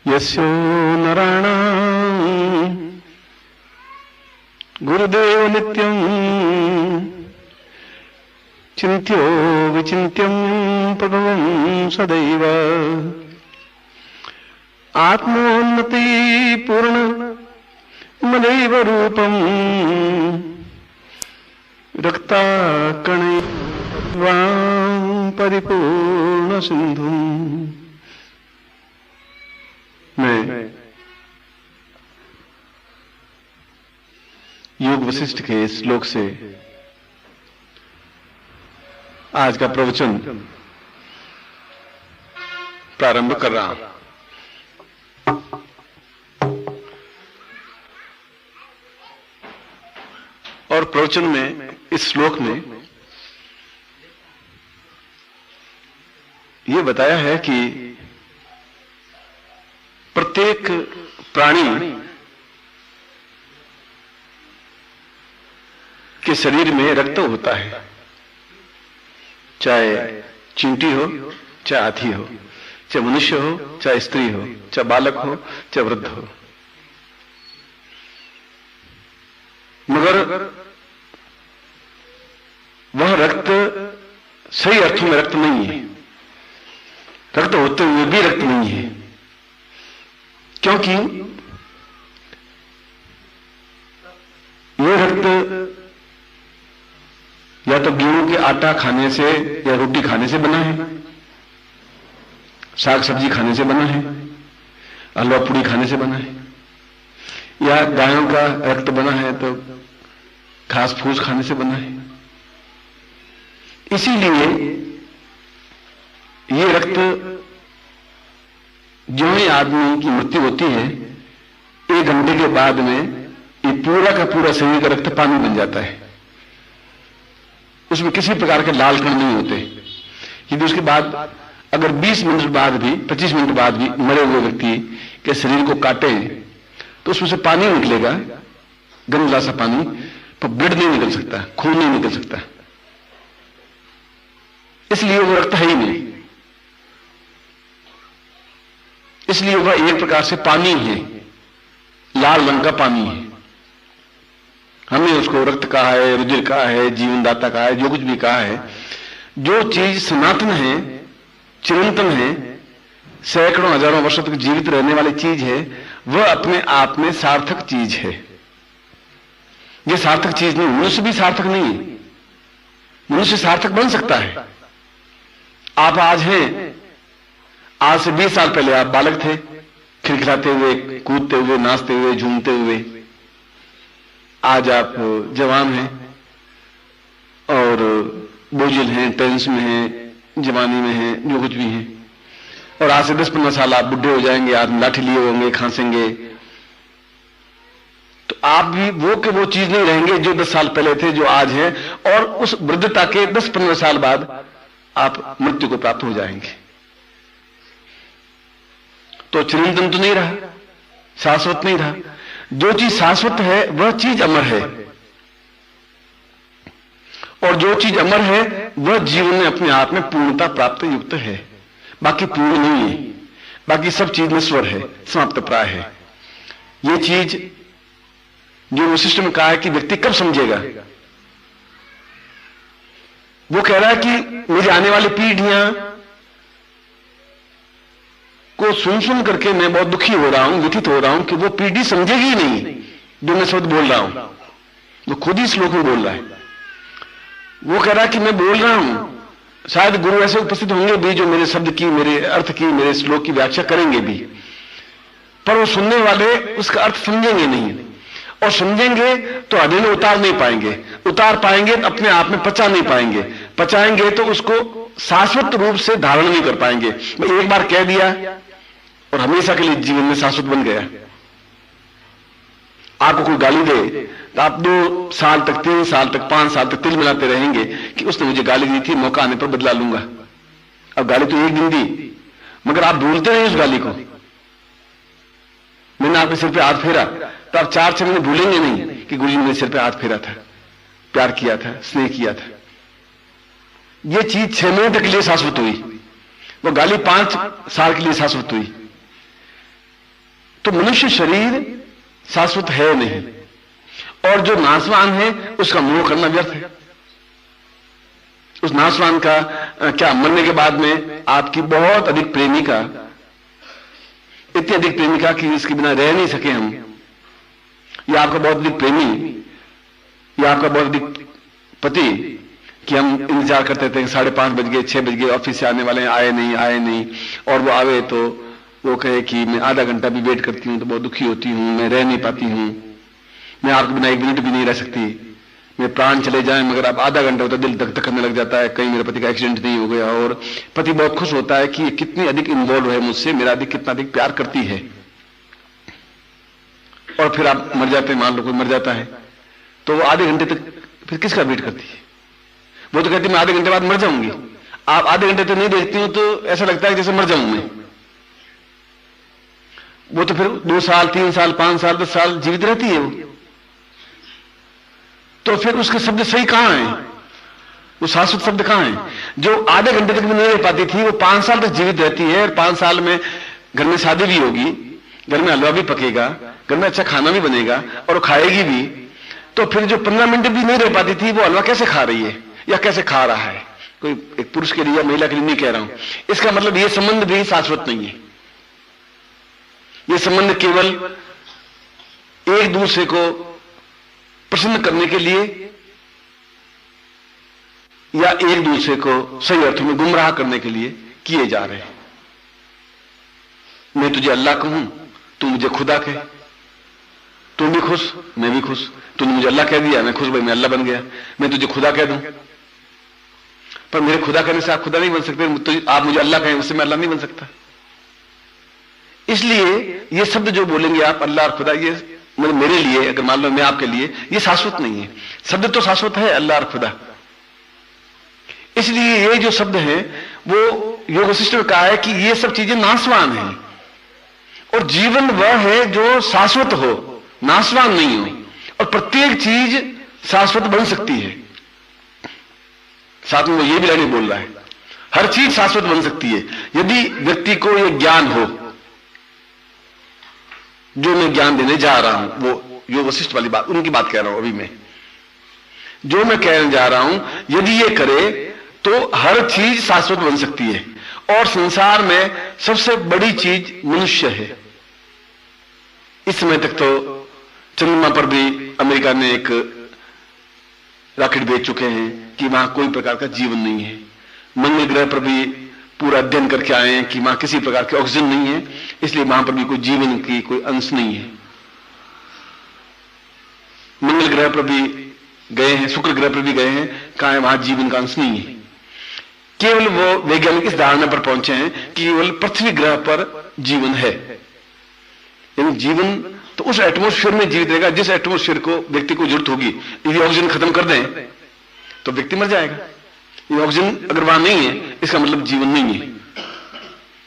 यस्यो नराणां गुरुदेव नित्यं चिन्त्यो विचिन्त्यं प्रभवं सदैव आत्मोन्नति पूर्ण मदैव रूपं रक्ताकणैर्वां परिपूर्ण सिंधुं। मैं योग वशिष्ठ के श्लोक से आज का प्रवचन प्रारंभ कर रहा हूं। और प्रवचन में इस श्लोक में यह बताया है कि प्रत्येक प्राणी के शरीर में रक्त होता है, चाहे चींटी हो, चाहे हाथी हो, चाहे मनुष्य हो, चाहे स्त्री हो, चाहे बालक हो, चाहे वृद्ध हो। मगर वह रक्त सही अर्थों में रक्त नहीं है। रक्त होते हुए भी रक्त नहीं है, क्योंकि यह रक्त या तो गेहूं के आटा खाने से या रोटी खाने से बना है, साग सब्जी खाने से बना है, हलवा पूड़ी खाने से बना है, या गायों का रक्त बना है तो घास फूस खाने से बना है। इसीलिए ये रक्त जो ही आदमी की मृत्यु होती है, 1 घंटे के बाद में ये पूरा का पूरा शरीर का रक्त पानी बन जाता है। उसमें किसी प्रकार के लाल कण नहीं होते। यदि उसके बाद अगर 20 मिनट बाद भी, 25 मिनट बाद भी मरे हुए व्यक्ति के शरीर को काटे तो उसमें से पानी निकलेगा, गंदला सा पानी, पर ब्लड नहीं निकल सकता, खून नहीं निकल सकता। इसलिए वो रक्त है ही नहीं। इसलिए वह एक प्रकार से पानी है, लाल रंग का पानी है। हमने उसको रक्त कहा है, रुधिर कहा है, जीवनदाता कहा है, जो कुछ भी कहा है। जो चीज सनातन है, चिरंतन है, सैकड़ों हजारों वर्षों तक जीवित रहने वाली चीज है, वह अपने आप में सार्थक चीज है। यह सार्थक चीज नहीं। मनुष्य भी सार्थक नहीं है। मनुष्य सार्थक बन सकता है। आप आज हैं, आज से 20 साल पहले आप बालक थे, खिलखिलाते हुए, कूदते हुए, नाचते हुए, झूमते हुए। आज आप जवान हैं और बोझिल हैं, टेंस में हैं, जवानी में हैं, जो कुछ भी हैं। और आज से 10-15 साल आप बुढ़े हो जाएंगे, आप लाठी लिए होंगे, खांसेंगे, तो आप भी वो के वो चीज नहीं रहेंगे जो 10 साल पहले थे, जो आज है। और उस वृद्धता के 10-15 साल बाद आप मृत्यु को प्राप्त हो जाएंगे। तो चिरंतन तो नहीं रहा, शाश्वत नहीं रहा। जो चीज शाश्वत है वह चीज अमर है, और जो चीज अमर है वह जीवन में अपने आप में पूर्णता प्राप्त युक्त है। बाकी पूर्ण नहीं है, बाकी सब चीज नश्वर है, समाप्त प्राय है। यह चीज जो वशिष्ठ में कहा है कि व्यक्ति कब समझेगा, वो कह रहा है कि मेरी आने वाली पीढ़ियां को सुन सुन करके मैं बहुत दुखी हो रहा हूं, व्यथित हो रहा हूं कि वो पीढ़ी समझेगी ही नहीं जो मैं शब्द बोल रहा हूं। वो खुद ही श्लोक में बोल रहा है। वो कह रहा है कि मैं बोल रहा हूं, शायद गुरु ऐसे उपस्थित होंगे भी जो मेरे शब्द की, मेरे अर्थ की, मेरे श्लोक की व्याख्या करेंगे भी, पर वो सुनने वाले उसका अर्थ समझेंगे नहीं। और समझेंगे तो हृदय में उतार नहीं पाएंगे, उतार पाएंगे तो अपने आप में पचा नहीं पाएंगे, पचाएंगे तो उसको शाश्वत रूप से धारण नहीं कर पाएंगे। मैं एक बार कह दिया और हमेशा के लिए जीवन में शाश्वत बन गया। आपको कोई गाली दे तो आप 2 साल तक, 3 साल तक, 5 साल तक तिल मिलाते रहेंगे कि उसने मुझे गाली दी थी, मौका आने पर बदला लूंगा। अब गाली तो एक दिन दी, मगर आप भूलते रहे उस गाली को। मैंने आपके सिर पे हाथ फेरा तो आप 4-6 महीने भूलेंगे नहीं कि गुरु जी ने मेरे सिर पे हाथ फेरा था, प्यार किया था, स्नेह किया था। ये चीज 6 महीने तक के लिए शाश्वत हुई, वो गाली 5 साल के लिए शाश्वत हुई। तो मनुष्य शरीर शाश्वत है नहीं, और जो नाशवान है उसका मोह करना व्यर्थ है। उस नाशवान का क्या, मरने के बाद में आपकी बहुत अधिक प्रेमिका, इतनी अधिक प्रेमिका कि इसके बिना रह नहीं सके हम, या आपका बहुत अधिक प्रेमी, या आपका बहुत अधिक पति कि हम इंतजार करते थे 5:30 बज गए, 6 बज गए, ऑफिस से आने वाले हैं, आए नहीं, और वो आवे तो वो कहे कि मैं आधा घंटा भी वेट करती हूं तो बहुत दुखी होती हूं, मैं रह नहीं पाती हूं, मैं आपके बिना 1 मिनट भी नहीं रह सकती, मैं प्राण चले जाएं मगर अब आधा घंटा होता दिल धक धक करने लग जाता है, कहीं मेरे पति का एक्सीडेंट नहीं हो गया। और पति बहुत खुश होता है कि ये कितनी अधिक इन्वॉल्व है मुझसे, मेरा कितना अधिक प्यार करती है। और फिर आप मर जाते हैं, मान लो कोई मर जाता है, तो वो आधे घंटे तक फिर किसका वेट करती है? वो तो कहती है मैं आधे घंटे बाद मर जाऊंगी। आप आधे घंटे तक नहीं देखती हो तो ऐसा लगता है जैसे मर जाऊं मैं। वो तो फिर 2 साल, 3 साल, 5 साल, 10 साल जीवित रहती है वो। तो फिर उसके शब्द सही कहां है? वो शाश्वत शब्द कहां है? जो आधे घंटे तक भी नहीं रह पाती थी वो 5 साल तक जीवित रहती है, और 5 साल में घर में शादी भी होगी, घर में हलवा भी पकेगा, घर में अच्छा खाना भी बनेगा और वो खाएगी भी। तो फिर जो 15 मिनट भी नहीं रह पाती थी वो हलवा कैसे खा रही है या कैसे खा रहा है? कोई एक पुरुष के लिए या महिला के लिए नहीं कह रहा हूं। इसका मतलब ये संबंध भी शाश्वत नहीं है। ये संबंध केवल एक दूसरे को प्रसन्न करने के लिए या एक दूसरे को सही अर्थों में गुमराह करने के लिए किए जा रहे हैं। मैं तुझे अल्लाह कहूं, तू मुझे खुदा कहे, तू भी खुश मैं भी खुश, तूने मुझे अल्लाह कह दिया मैं खुश, भाई मैं अल्लाह बन गया, मैं तुझे खुदा कह दूं। पर मेरे खुदा कहने से आप खुदा नहीं बन सकते, आप मुझे अल्लाह कहें उससे मैं अल्लाह नहीं बन सकता। इसलिए ये शब्द जो बोलेंगे आप अल्लाह और खुदा, ये मतलब मेरे लिए, अगर मान लो मैं आपके लिए, ये शाश्वत नहीं है। शब्द तो शाश्वत है अल्लाह और खुदा। इसलिए ये जो शब्द है वो योग वशिष्ठ में कहा है कि ये सब चीजें नाशवान हैं, और जीवन वह है जो शाश्वत हो, नाशवान नहीं हो। और प्रत्येक चीज शाश्वत बन सकती है। साथ में वो ये भी लाइन बोल रहा है, हर चीज शाश्वत बन सकती है यदि व्यक्ति को यह ज्ञान हो जो मैं ज्ञान देने जा रहा हूं। वो योग वशिष्ठ वाली बात, उनकी बात कह रहा हूं अभी मैं, जो मैं कहने जा रहा हूं, यदि ये करे तो हर चीज शाश्वत बन सकती है। और संसार में सबसे बड़ी चीज मनुष्य है। इस समय तक तो चंद्रमा पर भी अमेरिका ने एक रॉकेट भेज चुके हैं कि वहां कोई प्रकार का जीवन नहीं है। मंगल ग्रह पर भी पूरा अध्ययन करके आए हैं कि वहां किसी प्रकार की ऑक्सीजन नहीं है, इसलिए वहां पर भी कोई जीवन की कोई अंश नहीं है। मंगल ग्रह पर भी गए हैं, शुक्र ग्रह पर भी गए हैं, कहा है वहां जीवन का अंश नहीं है। केवल वो वैज्ञानिक इस धारणा पर पहुंचे हैं कि केवल पृथ्वी ग्रह पर जीवन है। यानी जीवन तो उस एटमोस्फेयर में जीवित रहेगा जिस एटमोस्फेयर को व्यक्ति को जरूरत होगी। यदि ऑक्सीजन खत्म कर दें तो व्यक्ति मर जाएगा। ये ऑक्सीजन अगर वहां नहीं है इसका मतलब जीवन नहीं है।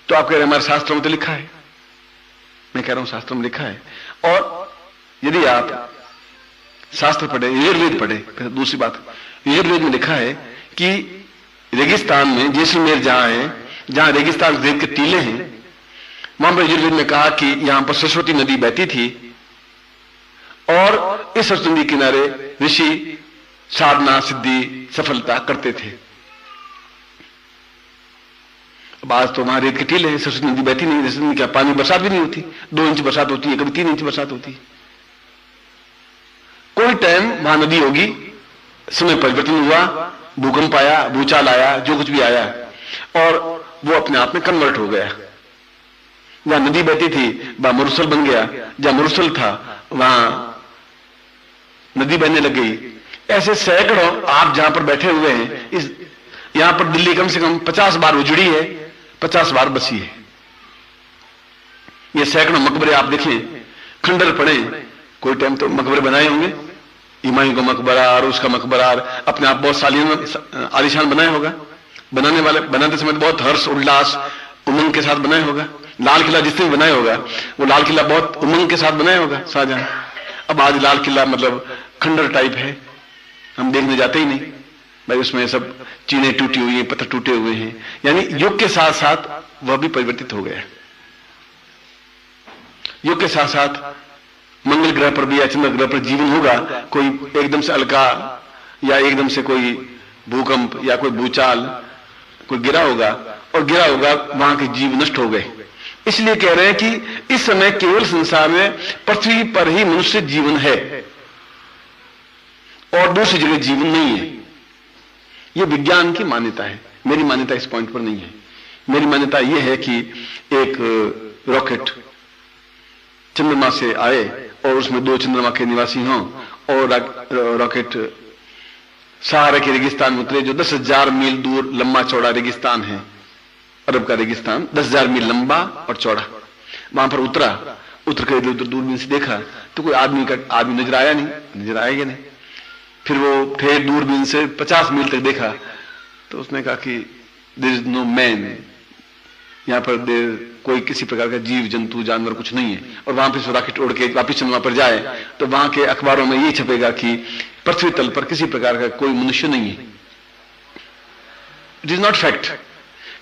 तो आप कह रहे हैं हमारे शास्त्रों में तो लिखा है, मैं कह रहा हूं शास्त्रों में लिखा है। और यदि आप शास्त्र पढ़े, यजुर्वेद पढ़े, फिर दूसरी बात, यजुर्वेद में लिखा है कि रेगिस्तान में, जैसलमेर जहां है, जहां रेगिस्तान रेत के टीले हैं, वहां पर यजुर्वेद में कहा कि यहां पर सरस्वती नदी बहती थी और इस सरस्वती नदी किनारे ऋषि साधना सिद्धि सफलता करते थे। अब आज तो वहां रेत के टीले हैं, सरस्वती नदी बहती नहीं, सरस्वती नदी क्या पानी, बरसात भी नहीं होती, 2 इंच बरसात होती है, कभी 3 इंच बरसात होती है। कोई टाइम वहां नदी होगी, समय परिवर्तन हुआ, भूकंप आया, भूचाल आया, जो कुछ भी आया, और वो अपने आप में कन्वर्ट हो गया। जहां नदी बहती थी वहां मरुस्थल बन गया, जहां मरुस्थल था वहां नदी बहने लग गई। ऐसे सैकड़ों, आप जहां पर बैठे हुए हैं, इस यहां पर दिल्ली कम से कम 50 बार उजड़ी है, 50 बार बसी है। ये सैकड़ों मकबरे आप देखें, खंडर पड़े, कोई टाइम तो मकबरे बनाए होंगे, हुमायूं का मकबरा और उसका मकबरा, अपने आप बहुत सालियान आलिशान बनाया होगा। बनाने वाले बनाते समय बहुत हर्ष उल्लास उमंग के साथ बनाया होगा। लाल किला जिसने भी बनाया होगा वो लाल किला बहुत उमंग के साथ बनाया होगा शाहजहां। अब आज लाल किला मतलब खंडर टाइप है, हम देखने जाते ही नहीं भाई, उसमें सब चीनें टूटी हुई हैं, पत्थर टूटे हुए हैं। यानी युग के साथ साथ वह भी परिवर्तित हो गया। युग के साथ साथ मंगल ग्रह पर भी या चंद्र ग्रह पर जीवन होगा। कोई एकदम से अलका या एकदम से कोई भूकंप या कोई भूचाल कोई गिरा होगा और गिरा होगा, वहां के जीव नष्ट हो गए। इसलिए कह रहे हैं कि इस समय केवल संसार में पृथ्वी पर ही मनुष्य जीवन है और दूसरी जगह जीवन नहीं है। यह विज्ञान की मान्यता है, मेरी मान्यता इस पॉइंट पर नहीं है। मेरी मान्यता यह है कि एक रॉकेट चंद्रमा से आए और उसमें 2 चंद्रमा के निवासी हों और रॉकेट सहारा के रेगिस्तान में उतरे, जो 10,000 मील दूर लंबा चौड़ा रेगिस्तान है, अरब का रेगिस्तान 10,000 मील लंबा और चौड़ा। वहां पर उतर कर इधर उधर दूरबीन से देखा तो कोई आदमी नजर आया नहीं, नजर आएगा नहीं। फिर वो फिर दूरबीन से 50 मील तक देखा तो उसने कहा कि देयर इज नो मैन, यहां पर कोई किसी प्रकार का जीव जंतु जानवर कुछ नहीं है। और वहां पर रॉकेट उड़ के वापिस चंद्रमा पर जाए तो वहां के अखबारों में ये छपेगा कि पृथ्वी तल पर किसी प्रकार का कोई मनुष्य नहीं है। इट इज नॉट फैक्ट,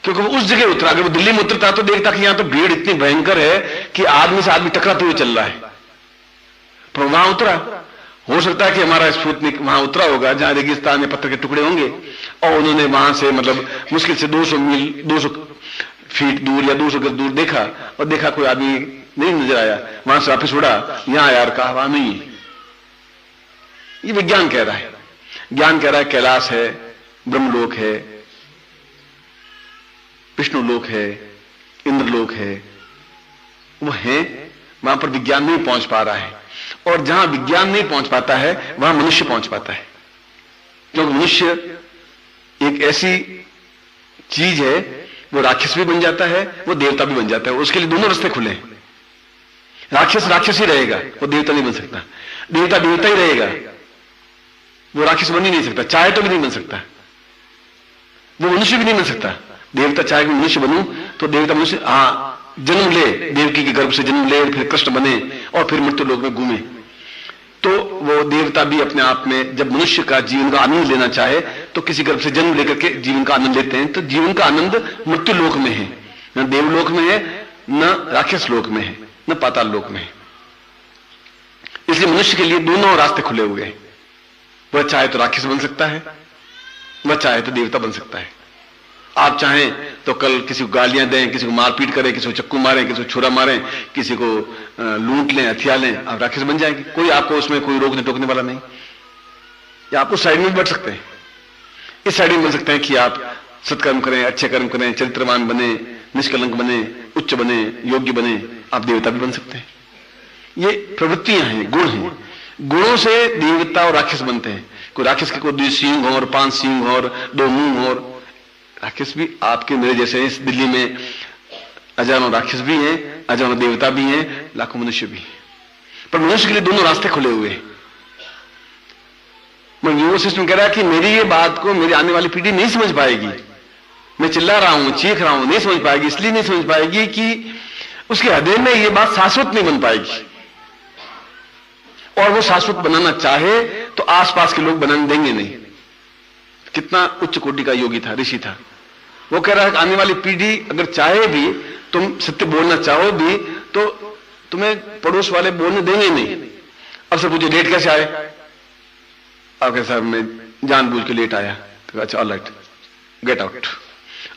क्योंकि वो उस जगह उतरा। अगर वो दिल्ली में उतरता तो देखता कि यहां तो भीड़ इतनी भयंकर है कि आदमी से आदमी टकराते हुए चल रहा है, पर वहां उतरा। हो सकता है कि हमारा स्पुतनिक वहां उतरा होगा जहां रेगिस्तान में पत्थर के टुकड़े होंगे और उन्होंने वहां से मतलब मुश्किल से 200 फीट दूर या 200 गज दूर देखा और देखा कोई आदमी नहीं नजर आया, वहां से वापिस उड़ा, यहां यार कहा वहां नहीं है। ये विज्ञान कह रहा है। ज्ञान कह रहा है कैलाश है, ब्रह्मलोक है, विष्णु लोक है, इंद्रलोक है, वो है। वहां पर विज्ञान नहीं पहुंच पा रहा है और जहां विज्ञान नहीं पहुंच पाता है वहां मनुष्य पहुंच पाता है। क्योंकि मनुष्य एक ऐसी चीज है, वो राक्षस भी बन जाता है, वो देवता भी बन जाता है। उसके लिए दोनों रास्ते खुले हैं। राक्षस राक्षस ही रहेगा, वो देवता नहीं बन सकता। देवता देवता ही रहेगा, वो राक्षस बन ही नहीं सकता, चाहे तो भी नहीं बन सकता। वो मनुष्य भी नहीं बन सकता। देवता चाहे कि मनुष्य बनूं तो देवता मनुष्य जन्म ले, देवकी के गर्भ से जन्म ले, फिर कृष्ण बने और फिर मृत्यु लोक में घूमे। तो वो देवता भी अपने आप में जब मनुष्य का जीवन का आनंद लेना चाहे तो किसी गर्भ से जन्म लेकर के जीवन का आनंद लेते हैं। तो जीवन का आनंद मृत्यु लोक में है, न देवलोक में है, न राक्षस लोक में है, न पाताल लोक में है। इसलिए मनुष्य के लिए दोनों रास्ते खुले हुए हैं। वह चाहे तो राक्षस बन सकता है, वह चाहे तो देवता बन सकता है। आप चाहें तो कल किसी को गालियां दें, किसी को मारपीट करें, किसी को चक्कू मारें, किसी को छुरा मारें, किसी को लूट लें, हथियार लें, आप राक्षस बन जाएंगे। कोई आपको उसमें कोई रोकने टोकने वाला नहीं। या आप उस साइड में बढ़ सकते हैं, इस साइड में बन सकते हैं कि आप सत्कर्म करें, अच्छे कर्म करें, चरित्रवान बने, निष्कलंक बने, उच्च बने, योग्य बने, आप देवता भी बन सकते हैं। ये प्रवृत्तियां हैं, गुण हैं। गुणों से देवता और राक्षस बनते हैं। कोई राक्षस के कोई 2 सींग हो और 5 सींग हो और 2 मुंह हो। राक्षस भी आपके मेरे जैसे हैं। इस दिल्ली में हजारों राक्षस भी हैं, हजारों देवता भी हैं, लाखों मनुष्य भी हैं। पर मनुष्य के लिए दोनों रास्ते खुले हुए हैं। न्यूरो सिस्टम कह रहा है कि मेरी ये बात को मेरी आने वाली पीढ़ी नहीं समझ पाएगी। मैं चिल्ला रहा हूं, चीख रहा हूं, नहीं समझ पाएगी। इसलिए नहीं समझ पाएगी कि उसके हृदय में ये बात शाश्वत नहीं बन पाएगी। और वो शाश्वत बनाना चाहे तो आसपास के लोग बनाने देंगे नहीं। कितना उच्च कोटि का योगी था, ऋषि था। वो कह रहा है कि आने वाली पीढ़ी अगर चाहे भी, तुम सत्य बोलना चाहो भी, तो तुम्हें पड़ोस वाले बोलने देंगे नहीं। अब से पूछे लेट कैसे आए? आप साहब मैं जानबूझ के लेट आया। तो अच्छा ऑल राइट, गेट आउट।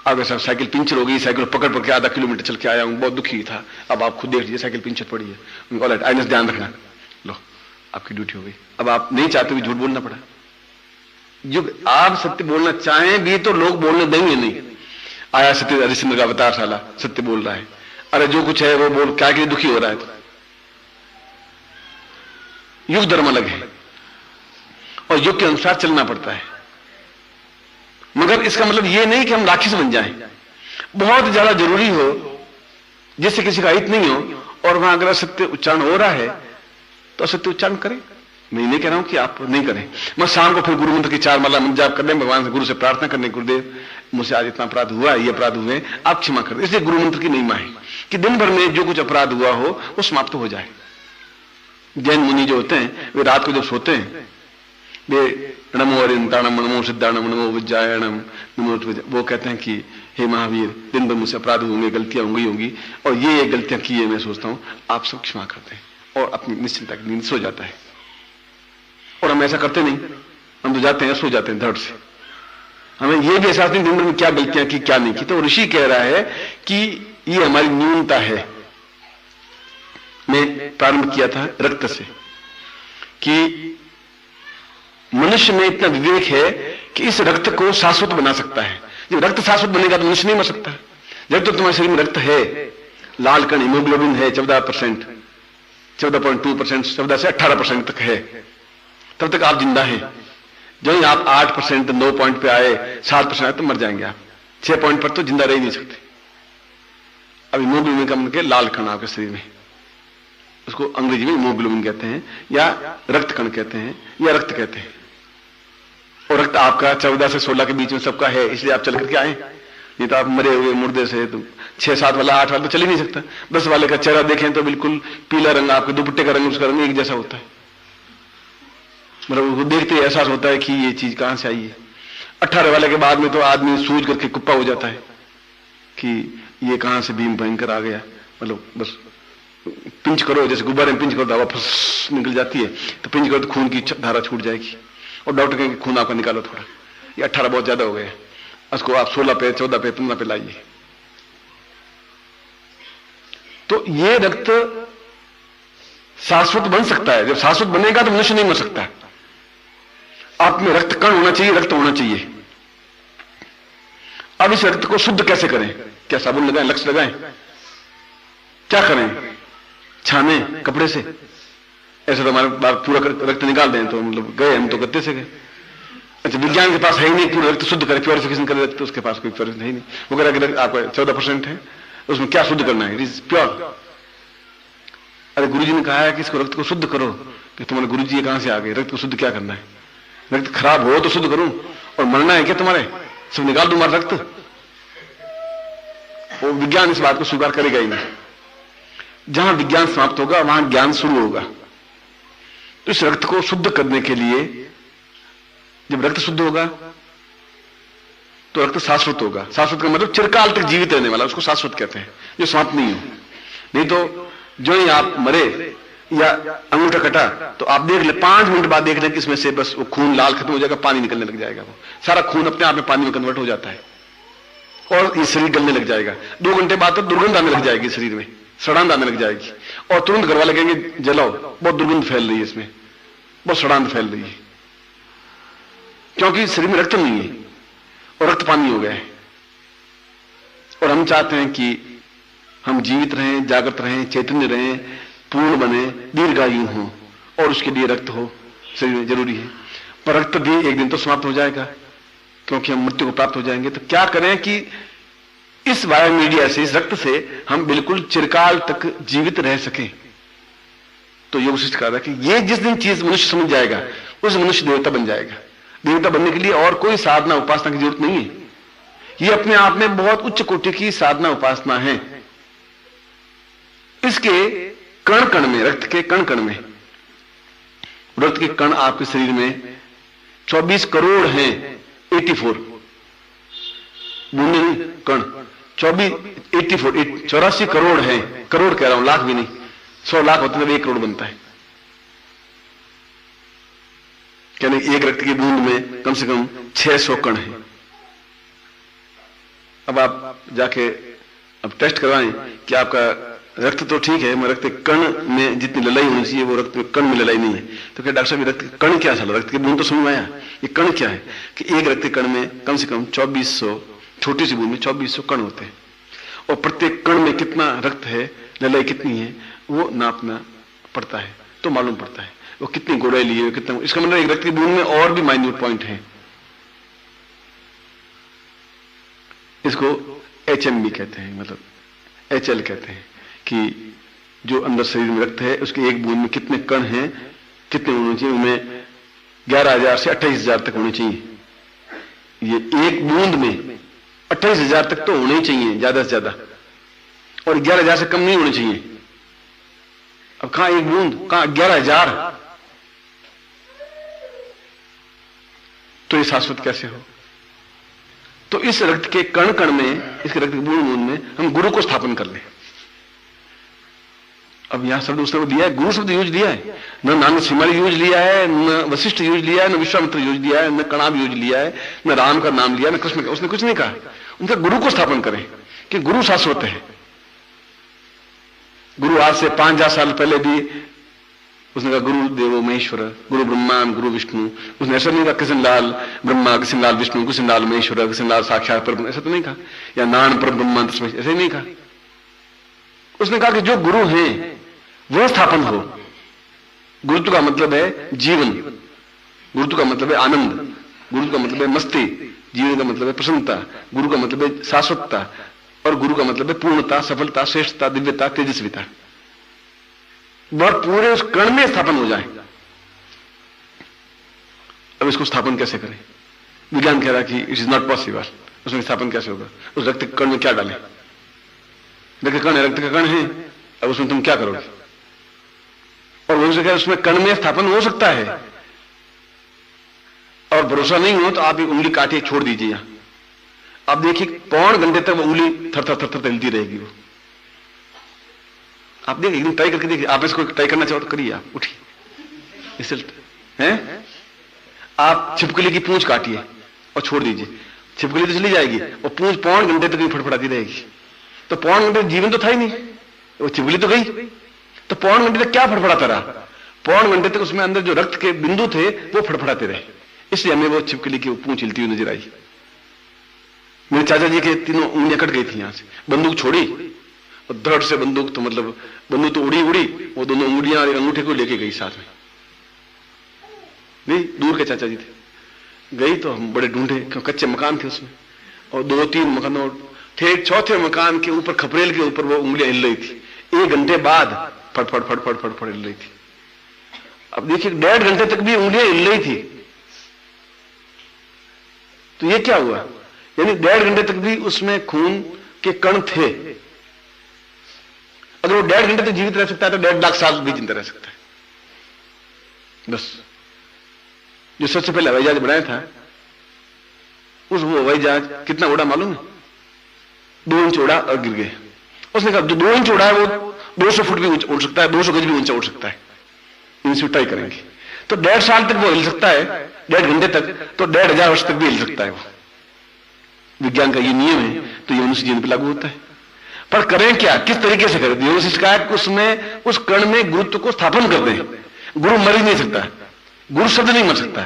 आप साहब साइकिल पंचर हो गई, साइकिल पकड़ पकड़ के आधा किलोमीटर चल के आया हूं, बहुत दुखी था। अब आप खुद देख लीजिए साइकिल पंचर पड़ी है। ऑल राइट, आइंदा ध्यान रखना। लो आपकी ड्यूटी हो गई। अब आप नहीं चाहते भी झूठ बोलना पड़ा। जो आप सत्य बोलना चाहें भी तो लोग बोलने देंगे नहीं। आया सत्य हरिश्चंद्र का अवतार साला सत्य बोल रहा है। अरे जो कुछ है वो बोल, क्या के लिए दुखी हो रहा है? तो युग धर्म अलग है और युग के अनुसार चलना पड़ता है। मगर इसका मतलब ये नहीं कि हम राक्षस बन जाएं। बहुत ज्यादा जरूरी हो जिससे किसी का हित नहीं हो और वहां अगर सत्य उच्चारण हो रहा है तो सत्य उच्चारण करें। मैं नहीं कह रहा हूं कि आप नहीं करें। मैं शाम को फिर गुरु मंत्र की 4 माला मंत्र जाप कर लें, भगवान से गुरु से प्रार्थना करने, गुरुदेव मुझसे आज इतना अपराध हुआ, ये अपराध हुए, आप क्षमा कर दें। इसलिए गुरु मंत्र की महिमा है कि दिन भर में जो कुछ अपराध हुआ हो वो समाप्त हो जाए। जैन मुनि जो होते हैं वे रात को जब सोते हैं वे नमो अरिंताणम, नमो सिद्धाणम, नमो विज्जायणम, नमो, वो कहते हैं कि हे महावीर, दिन भर मुझसे अपराध होंगे, गलतियां होंगी और ये गलतियां की है, मैं सोचता हूं आप सब क्षमा करते हैं, और अपनी निश्चिंता की नींद सो जाता है। और हम ऐसा करते नहीं, हम तो जाते हैं सो जाते हैं धड़ से। हमें यह भी एहसास नहीं दिन भर में क्या गलतियां की क्या नहीं की। तो ऋषि कह रहा है कि ये हमारी न्यूनता है। मैं प्रारंभ किया था रक्त से कि मनुष्य में इतना विवेक है कि इस रक्त को शाश्वत बना सकता है। जब रक्त शाश्वत बनेगा तो मनुष्य नहीं मर सकता। जब तक तुम्हारे शरीर में रक्त है, लाल कण हीमोग्लोबिन है 14%, 14.2%, 14 से 18% तक है, तब तक आप जिंदा हैं। जो ही आप 8%, 9 पॉइंट पे आए, 7% आए तो मर जाएंगे आप। 6 पॉइंट पर तो जिंदा रह ही नहीं सकते। अब हीमोग्लोबिन कम के लाल कण आपके शरीर में, उसको अंग्रेजी में हीमोग्लोबिन कहते हैं या रक्त कण कहते हैं या रक्त कहते हैं। और रक्त आपका 14 से 16 के बीच में सबका है, इसलिए आप चल करके आए। नहीं तो आप मरे हुए मुर्दे से, तो 6-7 वाला 8 वाला तो चल ही नहीं सकता। 10 वाले का चेहरा देखें तो बिल्कुल पीला रंग, आपके दुपट्टे का रंग उसका रंग एक जैसा होता है। मतलब उसको देखते ही एहसास होता है कि ये चीज कहां से आई है। 18 वाले के बाद में तो आदमी सूझ करके कुप्पा हो जाता है कि ये कहां से भीम भयंकर आ गया। मतलब बस पिंच करो, जैसे गुब्बारे में पिंच करो, दवा फस निकल जाती है, तो पिंच करो तो खून की धारा छूट जाएगी और डॉक्टर कहेंगे खून आपका निकालो थोड़ा, ये 18 बहुत ज्यादा हो गया, उसको आप 16 पे, 14 पे, 15 पे लाइए। तो ये रक्त शाश्वत बन सकता है। जब शाश्वत बनेगा तो मनुष्य नहीं मर सकता। आप में रक्त कण होना चाहिए, रक्त होना चाहिए। अब इस रक्त को शुद्ध कैसे करें? क्या साबुन लगाएं, लक्स लगाएं, क्या करें? छाने कपड़े से? ऐसे तो हमारे बार पूरा रक्त निकाल दें तो मतलब गए, हम तो गत्ते से गए। अच्छा, विज्ञान के पास है ही नहीं पूरा रक्त शुद्ध करे, प्योरिफिकेशन करे रक्त, उसके पास कोई प्योरिफिकेशन है ही नहीं। वो कह रहा है आपका 14% है, उसमें क्या शुद्ध करना है? It is pure. अरे गुरुजी ने कहा है कि इसको रक्त को शुद्ध करो, कि तुम्हारे गुरुजी ये कहां से आ गए? रक्त को शुद्ध क्या करना है? रक्त खराब हो तो शुद्ध करूं, और मरना है क्या तुम्हारे? सब निकाल दूं मारा रक्त? वो विज्ञान इस बात को स्वीकार करेगा ही नहीं। जहां विज्ञान समाप्त होगा वहां ज्ञान शुरू होगा। तो इस रक्त को शुद्ध करने के लिए, जब रक्त शुद्ध होगा तो रक्त शाश्वत होगा। शाश्वत का मतलब चिरकाल तक जीवित रहने वाला, उसको शाश्वत कहते हैं, जो समाप्त नहीं हो। नहीं तो जो ही आप मरे या अंगूठा कटा तो आप देख ले, 5 मिनट बाद देख लें कि इसमें से बस वो खून लाल खत्म हो जाएगा, पानी निकलने लग जाएगा। वो सारा खून अपने आप में पानी में कन्वर्ट हो जाता है और ये शरीर गलने लग जाएगा। 2 घंटे बाद तो दुर्गंध आने लग जाएगी शरीर में, सड़ांध आने लग जाएगी, और तुरंत घर वाले कहेंगे जलाओ, बहुत दुर्गंध फैल रही है इसमें, बहुत सड़ांध फैल रही है, क्योंकि शरीर में रक्त नहीं है और रक्त पानी हो गया है। और हम चाहते हैं कि हम जीवित रहें, जागृत रहें, चैतन्य रहें, पूर्ण बने, दीर्घायु हो, और उसके लिए रक्त हो शरीर में जरूरी है। पर रक्त भी एक दिन तो समाप्त हो जाएगा, क्योंकि हम मृत्यु को प्राप्त हो जाएंगे। तो क्या करें कि इस बायो मीडिया से, इस रक्त से हम बिल्कुल चिरकाल तक जीवित रह सकें? तो योग शिष्ट कहा था कि ये जिस दिन चीज मनुष्य समझ जाएगा, उस मनुष्य देवता बन जाएगा। देवता बनने के लिए और कोई साधना उपासना की जरूरत नहीं है। ये अपने आप में बहुत उच्च कोटि की साधना उपासना है। इसके कण कण में, रक्त के कण कण में, रक्त के कण आपके शरीर में 24 करोड़ हैं, 84 बूंदे नहीं, कण 84 करोड़ हैं। करोड़ कह रहा हूं, लाख भी नहीं। 100 लाख होते तो 1 करोड़ बनता है। यानी एक रक्त की बूंद में कम से कम 600 कण है। अब आप जाके अब टेस्ट करवाएं कि आपका रक्त तो ठीक है, मगर रक्त के कण में जितनी ललाई होनी चाहिए वो रक्त में कण में ललाई नहीं है। तो क्या डॉक्टर साहब रक्त के कण क्या चला? रक्त की बूंद तो समझ में आया, ये कण क्या है? कि एक रक्त के कण में कम से कम 2400, छोटी सी बूंद में 2400 कण होते हैं, और प्रत्येक कण में कितना रक्त है, ललाई कितनी है, वो नापना पड़ता है, तो मालूम पड़ता है वो कितनी गोड़ाई लिए, कितना। इसका मतलब एक रक्त की बूंद में और भी माइन्यूट पॉइंट है। इसको HMB कहते हैं, मतलब HL कहते हैं, कि जो अंदर शरीर में रक्त है उसके एक बूंद में कितने कण हैं, कितने होने चाहिए, उनमें 11,000 से 28,000 तक होने चाहिए। ये एक बूंद में 28,000 तक तो होने ही चाहिए ज्यादा से ज्यादा, और 11,000 से कम नहीं होने चाहिए। अब कहां एक बूंद, कहां 11,000? तो ये शाश्वत कैसे हो? तो इस रक्त के कण कण में, इसके रक्त के बूंद बूंद में हम गुरु को स्थापन कर ले। अब यहां शब्द उसने दिया है, गुरु शब्द यूज दिया है, न नानक सिमर यूज लिया है, न वशिष्ठ यूज लिया है, न विश्वामित्र यूज लिया है, न कणाब यूज लिया है, न राम का नाम लिया, न कृष्ण का, उसने कुछ नहीं कहा। उनका गुरु को स्थापन करें कि गुरु शाश्वत है। गुरु आज से 5000 साल पहले भी उसने कहा गुरु देवो महेश्वर, गुरु ब्रह्मा गुरु विष्णु। उसने ऐसा नहीं कहा कृष्णलाल ब्रह्मा, कृष्णलाल विष्णु, कृष्णलाल महेश्वर, कृष्णलाल साक्षात पर, ऐसा तो नहीं कहा, या नारायण पर ब्रह्मा, ऐसा ही नहीं कहा। उसने कहा कि जो गुरु हैं वह स्थापन हो। गुरुत्व का मतलब है जीवन, गुरुत्व का मतलब है आनंद, गुरु का मतलब है मस्ती, जीवन का मतलब है प्रसन्नता, गुरु का मतलब है शाश्वतता, और गुरु का मतलब है पूर्णता, सफलता, श्रेष्ठता, दिव्यता, तेजस्विता। वह पूरे उस कण में स्थापन हो जाए। अब इसको स्थापन कैसे करें? विज्ञान कह रहा है कि इट इज नॉट पॉसिबल। उसमें स्थापन कैसे होगा? उस रक्त कण में क्या डालें? रक्त कण है, रक्त का कण है, अब उसमें तुम क्या करोगे? और वो उसमें कण में स्थापन हो सकता है, और भरोसा नहीं हो तो आप एक उंगली काटिए, छोड़ दीजिए यहां, आप देखिए पौन घंटे तक वो उंगली थर थर थर थर हिलती रहेगी। वो आप देखिए, एकदम ट्राई करके देखिए। आप इसको ट्राई करना चाहो तो करिए, आप उठिए, रिजल्ट है। आप छिपकली की पूंछ काटिए और छोड़ दीजिए, छिपकली तो चली जाएगी, और पूंछ पौन घंटे तक फटफटाती रहेगी। तो पौन घंटे जीवन तो था ही नहीं, वो छिपकली तो गई, तो पौन घंटे तक क्या फटफटाता रहा? पौन घंटे तक उसमें अंदर जो रक्त के बिंदु थे वो फटफटाते रहे, इसलिए हमें वो छिपकली की पूंछ हिलती हुई नजर आई। मेरे चाचा जी के 3 उंगलियां कट गई थी यहां से, बंदूक छोड़ी और धड़ से बंदूक तो मतलब बंदूक तो उड़ी उड़ी, वो दोनों उंगलियां और अंगूठे को लेके गई साथ में। नहीं, दूर के चाचा जी थे, गई तो हम बड़े ढूंढे, क्यों कच्चे मकान थे उसमें, और 2-3 मकानों थे, चौथे मकान के ऊपर खपरेल के ऊपर वो उंगलियां हिल रही थी। 1 घंटे बाद फटफट फटफट फटफट हिल रही थी। अब देखिए 1.5 घंटे तक भी उंगलियां हिल रही थी, तो ये क्या हुआ? यानी 1.5 घंटे तक भी उसमें खून के कण थे। अगर वो 1.5 घंटे तक जीवित रह सकता है तो 1.5 लाख साल भी जिंदा रह सकता है। बस जो सबसे पहले हवाई जहाज बनाया था, उस वो हवाई जहाज कितना उड़ा मालूम है? 2 इंच उड़ा और गिर गया। उसने कहा जो 2 इंच उड़ा है वो 200 फुट भी उड़ सकता है, 200 गज भी ऊंचा उड़ सकता है। इनसे ट्राई करेंगे तो 1.5 साल तक वो हिल सकता है, 1.5 घंटे तक, तो 1.5 वर्ष तक भी हिल सकता है वो। विज्ञान का ये नियम है, तो ये मनुष्य जीवन पर लागू होता है। पर करें क्या, किस तरीके से करें? उसमें उस कण में गुरुत्व को स्थापन कर दें। गुरु मर ही नहीं सकता, गुरु शब्द नहीं मर सकता,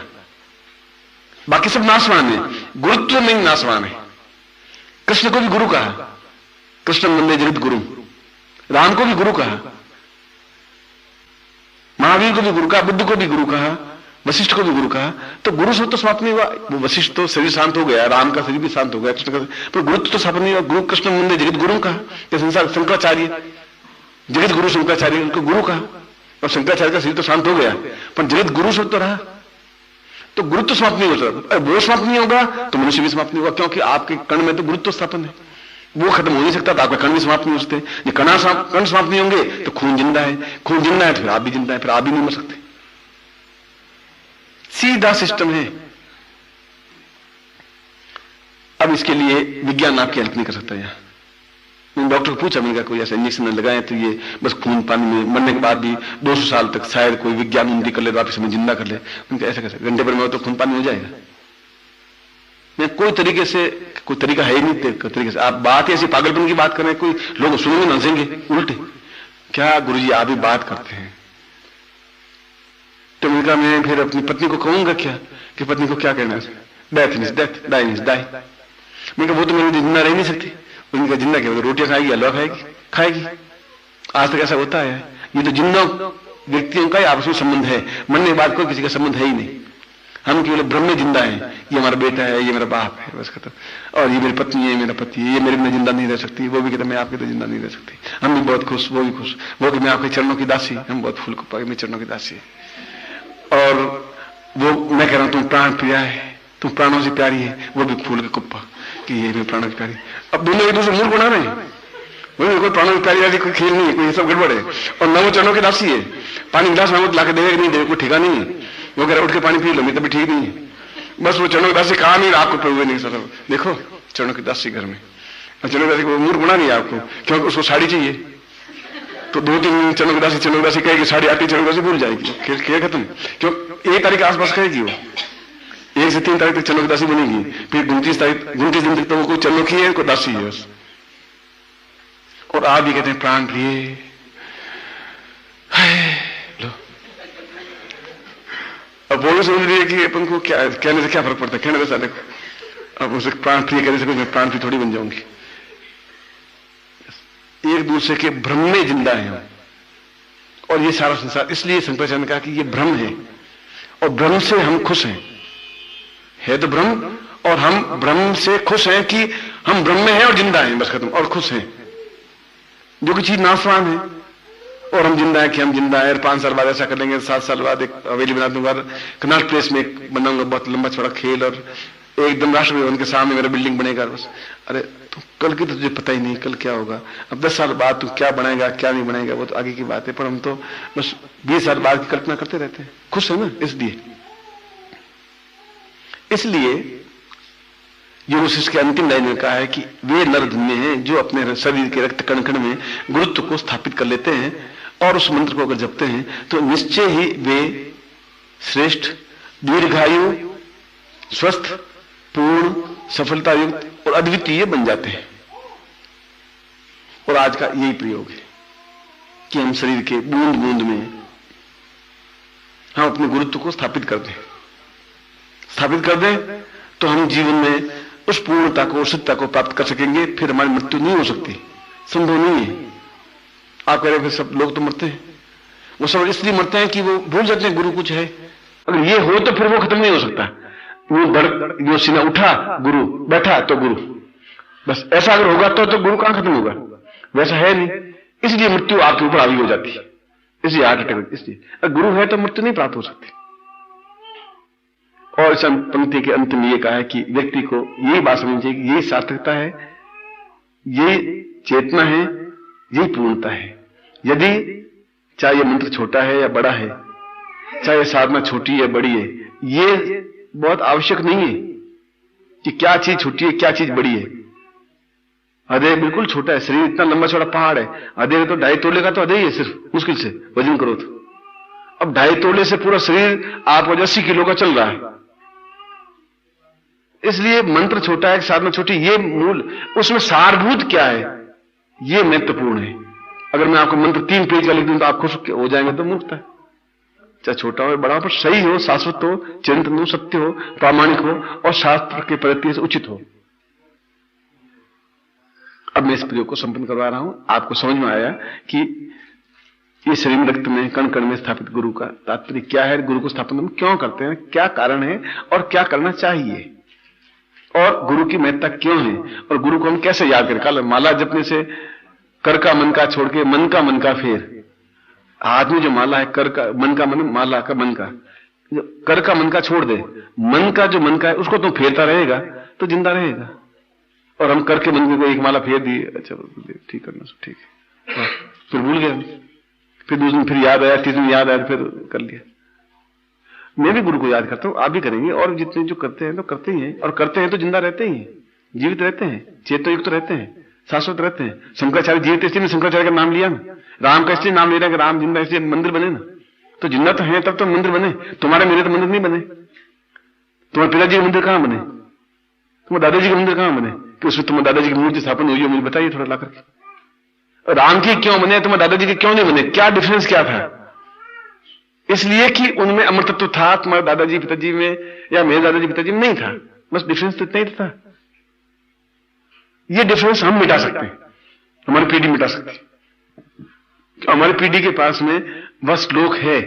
बाकी सब नाशवान है, गुरुत्व नहीं नाशवान है। कृष्ण को भी गुरु कहा, कृष्ण वंदे जगत गुरु। राम को भी गुरु कहा, महावीर को भी गुरु कहा, बुद्ध को भी गुरु कहा, वशिष्ठ को भी गुरु कहा। तो गुरु शब्द तो समाप्त नहीं हुआ। वो वशिष्ठ तो शरीर शांत हो गया, राम का शरीर भी शांत हो गया, कृष्ण का, पर गुरुत्व तो स्थापन नहीं हुआ। गुरु कृष्ण वंदे जगत गुरु कहा, संसार शंकराचार्य जगत गुरु शंकराचार्य, उनको गुरु कहा, और शंकराचार्य का शरीर तो शांत हो गया, पर जगत गुरु शब्द तो रहा। तो गुरुत्व समाप्त नहीं होता, वो समाप्त नहीं होगा तो मनुष्य भी समाप्त नहीं होगा, क्योंकि आपके कण में तो गुरुत्व स्थापन है, वो खत्म हो नहीं सकता, तो आपका कण भी समाप्त नहीं हो सकते। ये कण समाप्त नहीं होंगे तो खून जिंदा है, खून जिंदा है तो फिर आप भी जिंदा है, फिर आप भी नहीं मर सकते। सीधा सिस्टम है। अब इसके लिए विज्ञान आपकी हेल्प नहीं कर सकता। यहां मैंने डॉक्टर को पूछा, मैंने कहा कोई ऐसा इंजेक्शन न लगाए तो ये बस खून पानी में मरने के बाद भी 200 साल तक शायद कोई विज्ञान उन्नति कर ले, वापिस हमें जिंदा कर ले। उनका ऐसा कैसे, घंटे भर में तो खून पानी हो जाएगा? मैं कोई तरीके से, कोई तरीका है ही नहीं तरीके से। आप बात ऐसी पागलपन की बात करें, कोई लोग सुनेंगे ना, हंसेंगे उल्टे, क्या गुरुजी आप भी बात करते हैं? तो मैंने कहा मैं फिर अपनी पत्नी को कहूंगा क्या, कि पत्नी को क्या कहना है? Death is death, die is die. मैंने कहा वो तो मेरी जिंदा रह नहीं सकती। उनका जिंदा क्या, रोटियां खाएगी, हलवा खाएगी। आज तक ऐसा होता है? ये तो जिंदा व्यक्तियों का आपस में संबंध है, मरने के बाद कोई किसी का संबंध है ही नहीं। हम केवल ब्रह्म में जिंदा है, ये हमारा बेटा है, ये मेरा बाप है, बस खत्म। और ये मेरी पत्नी है, मेरा पति है, ये मेरे बिना जिंदा नहीं रह सकती। वो भी कहता मैं आपके तो जिंदा नहीं रह सकती। हम भी बहुत खुश, वो भी खुश, वो कि मैं आपके चरणों की दासी, हम बहुत फूल को पाए, मेरे चरणों की दासी है। और वो मैं कह रहा हूं तुम प्राण प्रिया है, तुम प्राणों से प्यारी है, वो भी फूल के कुप्पा कि ये भी प्राणों की प्यारी। अब दोनों एक दूसरे मूल बना रहे हैं, कोई प्राणों की प्यारी कोई खेल नहीं है, कोई सब गड़बड़ है। और न वो चरणों की दासी है, पानी गिलास मांगो लाके देगा कि नहीं देगा, कोई ठिका नहीं है। वो कह रहा उठ के पानी पी लो, मेरी तबीयत ठीक नहीं है, बस वो चरणों की दासी कहा नहीं, आपको प्रभु नहीं सर देखो चरणों की दासी घर में, चरणों की दासी को मूर्ख बना नहीं आपको, क्योंकि उसको साड़ी चाहिए। तो 2-3 चरणों की दासी कहेगी साड़ी आती, चरणों की दासी भूल जाएगी, खेल खत्म। क्यों 1 तारीख के आसपास कहेगी वो, 1 से 3 तारीख तक चरणों की दासी बनेगी, फिर 29 दिन तक तो वो कोई चरणों की है, कोई दासी है बस। और आप भी कहते हैं प्राण प्रिय, लो अब वो भी समझ रही है कि अपन को क्या कहने से क्या फर्क पड़ता है, कहने से साले को। अब उसे प्राण प्रिय कहने से मैं प्राण प्रिय थोड़ी बन जाऊंगी। एक दूसरे के भ्रम में जिंदा है और ये सारा संसार, इसलिए शंकराचार्य ने कहा कि ये भ्रम है और भ्रम से हम खुश हैं, है तो भ्रम, और हम भ्रम से खुश हैं कि हम भ्रम में हैं और जिंदा हैं, बस खत्म, और खुश हैं। जो कि चीज नाशवान है और हम जिंदा है कि हम जिंदा है। 5 साल बाद ऐसा कर लेंगे, 7 साल बाद एक हवेली बना दूंगा, कनाट प्लेस में एक बनाऊंगा बहुत लंबा चौड़ा खेल, और एकदम राष्ट्रपति भवन के सामने मेरा बिल्डिंग बनेगा बस। अरे तो कल की तो तुझे पता ही नहीं कल क्या होगा। अब 10 साल बाद तू क्या बनाएगा क्या नहीं बनाएगा वो तो आगे की बात है, पर हम तो बस 20 साल बाद की कल्पना करते रहते हैं, खुश है ना। इसलिए योग वशिष्ठ के अंतिम लाइन में कहा है कि वे नर धन्य हैं जो अपने शरीर के रक्त कण कण में गुरुत्व को स्थापित कर लेते हैं और उस मंत्र को अगर जपते हैं तो निश्चय ही वे श्रेष्ठ, दीर्घायु, स्वस्थ, पूर्ण, सफलता युक्त और अद्वितीय बन जाते हैं। और आज का यही प्रयोग है कि हम शरीर के बूंद बूंद में हम अपने गुरुत्व को स्थापित कर दें तो हम जीवन में उस पूर्णता को, शुद्धता को प्राप्त कर सकेंगे। फिर हमारी मृत्यु नहीं हो सकती, संभव नहीं है। आप कह रहे हैं फिर सब लोग तो मरते हैं, वो सब इसलिए मरते हैं कि वो भूल जाते हैं गुरु कुछ है। अगर ये हो तो फिर वो खत्म नहीं हो सकता। वो सीना उठा गुरु, बैठा तो गुरु, बस ऐसा अगर होगा तो गुरु कहां खत्म होगा, वैसा है नहीं। इसलिए मृत्यु आपके ऊपर हावी हो जाती है, इसलिए हार्ट अटैक। इसलिए अगर गुरु है तो मृत्यु नहीं प्राप्त हो सकती। और इस पंक्ति के अंत में यह कहा है कि व्यक्ति को यही बात समझनी चाहिए कि यही सार्थकता है, यही चेतना है, यही पूर्णता है। यदि चाहे ये मंत्र छोटा है या बड़ा है, चाहे साधना छोटी या बड़ी है, ये बहुत आवश्यक नहीं है कि क्या चीज छोटी है क्या चीज बड़ी है। हृदय बिल्कुल छोटा है, शरीर इतना लंबा चौड़ा पहाड़ है, हृदय तो 2.5 तोले का तो हृदय है सिर्फ, मुश्किल से वजन करो तो। अब 2.5 तोले से पूरा शरीर आपको 80 किलो का चल रहा है। इसलिए मंत्र छोटा है, साधना छोटी, ये मूल, उसमें सारभूत क्या है ये महत्वपूर्ण है। अगर मैं आपको मंत्र 3 पेज का लिख दूं तो आप खुश हो जाएंगे तो मूर्खता है। चाहे छोटा हो बड़ा हो, पर सही हो, शाश्वत हो, चिंतन हो, सत्य हो, प्रामाणिक हो और शास्त्र के प्रति से उचित हो। अब मैं इस प्रयोग को संपन्न करवा रहा हूं। आपको समझ में आया कि ये शरीर रक्त में कण कण में स्थापित गुरु का तात्पर्य क्या है, गुरु को स्थापन हम क्यों करते हैं, क्या कारण है और क्या करना चाहिए, और गुरु की महत्ता क्यों है, और गुरु को हम कैसे याद करें। कल माला जपने से कर का मन का छोड़ के मन का फेर, हाथ में जो माला है कर का मन का मन, माला का मन का, कर का मन का छोड़ दे, मन का जो मन का है उसको तुम फेरता रहेगा तो जिंदा रहेगा। और हम करके मन को एक माला फेर दी, अच्छा ठीक करना ठीक है, फिर भूल गया, फिर दूसरे दिन फिर याद आया, तीसरे दिन याद आया, फिर कर लिया। मैं भी गुरु को याद करता हूं, आप भी करेंगे, और जितने जो करते हैं तो करते ही हैं, और करते हैं तो जिंदा रहते ही हैं, जीवित रहते हैं, चेतोयुक्त रहते हैं, शाश्वत रहते हैं। शंकराचार्य जीवित, इसलिए शंकराचार्य का नाम लिया ना, राम का इसलिए नाम ले रहा है कि राम जिंदा, इसलिए मंदिर बने ना, तो जिंदा तो है तब तो मंदिर बने। तुम्हारे मेरे तो मंदिर नहीं बने, तुम्हारे पिताजी का मंदिर कहां बने, तुम्हारे दादाजी का मंदिर कहां बने कि उसमें तुम्हारे दादाजी की मूर्ति स्थापन हुई है, मुझे बताइए थोड़ा ला करके। राम की क्यों बने, तुम्हारे दादाजी के क्यों नहीं बने, क्या डिफरेंस क्या था? इसलिए कि उनमें अमर तत्व था, तुम्हारे दादाजी पिताजी में या मेरे दादाजी पिताजी में नहीं था, बस डिफरेंस तो इतना ही था। ये डिफरेंस हम मिटा सकते हैं, हमारी पीढ़ी मिटा सकती है। हमारी पीढ़ी के पास में वह श्लोक है,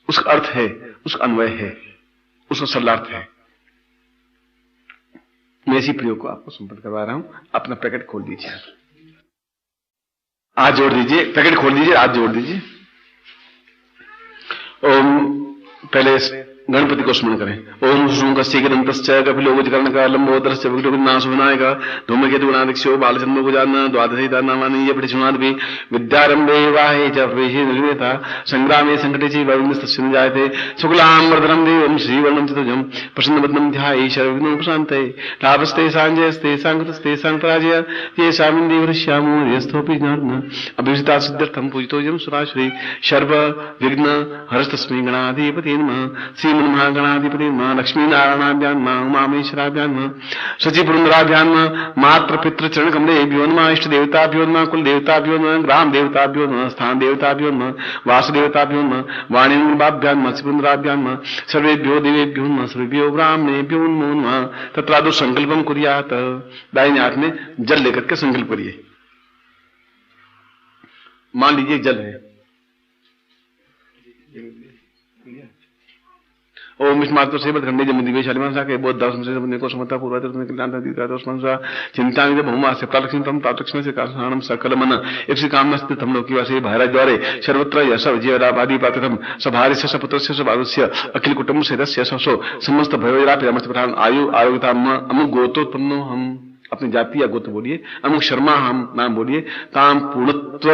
उसका अर्थ है, उसका अन्वय है, उसका सरलार्थ है। मैं इसी प्रयोग को आपको संपन्न करवा रहा हूं। अपना पैकेट खोल दीजिए, आज जोड़ दीजिए, पैकेट खोल दीजिए, आज जोड़ दीजिए। ओम, पहले गणपति को स्मरण करें। ओम श्रूंकस्यैकदन्तस्य कपिलोगजकर्णकः लंबोदरस्य विकटविघ्नाशविनायकः धूमकेतुगणाध्यक्षो बालचन्द्रोगजाननः द्वादशैतानामानि पठिशुनादपि विद्यारम्भे विवाहे च प्रवेशे निर्विता संग्रामे संकटे च वैमनस्तस्य न जायते शुक्लाम्बरधरं देवं श्रीवर्णं चतुर्भुजं प्रसन्नवदनं ध्यायेत् सर्वविघ्नोपशान्तये लाभस्ते साञ्जयस्ते साङ्गतस्ते साङ्गपराजय येषामिन्द्रिये वृष्यामो यस्थोऽपि ज्ञानः अभिषिता सिद्ध्यर्थं पूजितोऽयं सुराश्री सर्वविघ्न हरस्तस्मै गणाधिपतये नमः महागणाधिपति मां लक्ष्मीनारायणाभ्यां मां उमामेश्वराभ्यां मां शचिपुरंदराभ्यां मात्र पितृ चरण कमलेभ्यो नमः इष्ट देवताभ्यो नमः कुल देवताभ्यो नमः ग्राम देवताभ्यो नमः स्थान देवताभ्यो नमः वासुदेवताभ्यो नमः वाणीबाभ्यां नमः शचिपुरंदराभ्यां नमः सर्वेभ्यो देवेभ्यो नमः सर्वेभ्यो ब्राह्मणेभ्यो नमो नमः। तत्रादो संकल्पम कुर्यात्, दाहिने हाथ में जल लेकर के संकल्प करिए। मान लीजिए जल है, ओम विष्णुमात्र से बदखंडे जमुदिवेश अलिमान सा के बोध दास से बंदे को समता पूर्वा तर्तने के लांता दीका दोष मनसा चिंता में बहुमा से प्रालक्षण तम तातक्षण से कारणानम सकल मन इसी कामना स्थित हम लोग की वासे भारत द्वारे सर्वत्र यश विजय लाभादि पात्रम सभारि से सपुत्र से बालस्य अखिल कुटुंब सदस्य ससो समस्त भयरा पिरामर्थ प्रधान आयु आरोग्यता अमुक गोत्रोत्पन्नो हम अपनी जाति या गोत्र बोलिए, अमुक शर्मा हम नाम बोलिए, काम पूर्णत्व